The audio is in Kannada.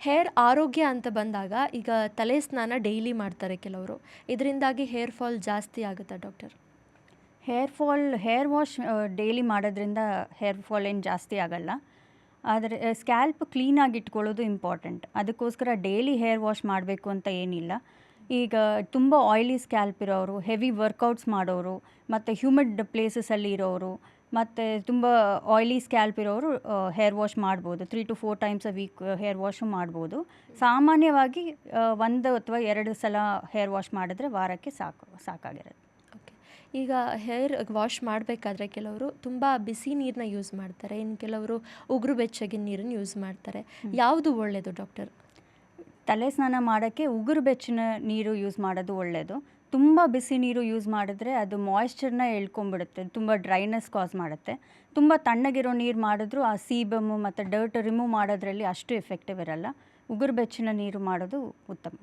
ಹೇರ್ ಆರೋಗ್ಯ ಅಂತ ಬಂದಾಗ ಈಗ ತಲೆ ಸ್ನಾನ ಡೈಲಿ ಮಾಡ್ತಾರೆ ಕೆಲವರು. ಇದರಿಂದಾಗಿ ಹೇರ್ ಫಾಲ್ ಜಾಸ್ತಿ ಆಗುತ್ತಾ ಡಾಕ್ಟರ್? ಹೇರ್ ವಾಶ್ ಡೈಲಿ ಮಾಡೋದ್ರಿಂದ ಹೇರ್ ಫಾಲ್ ಏನು ಜಾಸ್ತಿ ಆಗಲ್ಲ. ಆದರೆ ಸ್ಕ್ಯಾಲ್ಪ್ ಕ್ಲೀನಾಗಿ ಇಟ್ಕೊಳ್ಳೋದು ಇಂಪಾರ್ಟೆಂಟ್. ಅದಕ್ಕೋಸ್ಕರ ಡೈಲಿ ಹೇರ್ ವಾಶ್ ಮಾಡಬೇಕು ಅಂತ ಏನಿಲ್ಲ. ಈಗ ತುಂಬ ಆಯ್ಲಿ ಸ್ಕ್ಯಾಲ್ಪ್ ಇರೋರು, ಹೆವಿ ವರ್ಕೌಟ್ಸ್ ಮಾಡೋರು, ಮತ್ತು ಹ್ಯೂಮಿಡ್ ಪ್ಲೇಸಸಲ್ಲಿ ಇರೋರು, ಮತ್ತು ತುಂಬ ಆಯ್ಲಿ ಸ್ಕ್ಯಾಲ್ಪ್ ಇರೋರು ಹೇರ್ ವಾಶ್ ಮಾಡ್ಬೋದು. 3 to 4 times a week hair wash ಮಾಡ್ಬೋದು. ಸಾಮಾನ್ಯವಾಗಿ 1 ಅಥವಾ 2 ಸಲ ಹೇರ್ ವಾಶ್ ಮಾಡಿದ್ರೆ ವಾರಕ್ಕೆ ಸಾಕಾಗಿರುತ್ತೆ. ಓಕೆ. ಈಗ ಹೇರ್ ವಾಶ್ ಮಾಡಬೇಕಾದ್ರೆ ಕೆಲವರು ತುಂಬ ಬಿಸಿ ನೀರನ್ನ ಯೂಸ್ ಮಾಡ್ತಾರೆ, ಇನ್ನು ಕೆಲವರು ಉಗುರು ಬೆಚ್ಚಗಿನ ನೀರನ್ನು ಯೂಸ್ ಮಾಡ್ತಾರೆ. ಯಾವುದು ಒಳ್ಳೆಯದು ಡಾಕ್ಟರ್? ತಲೆ ಸ್ನಾನ ಮಾಡೋಕ್ಕೆ ಉಗುರು ಬೆಚ್ಚನ ನೀರು ಯೂಸ್ ಮಾಡೋದು ಒಳ್ಳೆಯದು. ತುಂಬ ಬಿಸಿ ನೀರು ಯೂಸ್ ಮಾಡಿದ್ರೆ ಅದು ಮಾಯ್ಶ್ಚರ್ನ ಎಳ್ಕೊಂಬಿಡುತ್ತೆ, ತುಂಬ ಡ್ರೈನೆಸ್ ಕಾಸ್ ಮಾಡುತ್ತೆ. ತುಂಬ ತಣ್ಣಗಿರೋ ನೀರು ಮಾಡಿದ್ರೂ ಆ ಸೀಬಮ್ಮು ಮತ್ತು ಡರ್ಟ್ ರಿಮೂವ್ ಮಾಡೋದ್ರಲ್ಲಿ ಅಷ್ಟು ಎಫೆಕ್ಟಿವ್ ಇರಲ್ಲ. ಉಗುರು ಬೆಚ್ಚನ ನೀರು ಮಾಡೋದು ಉತ್ತಮ.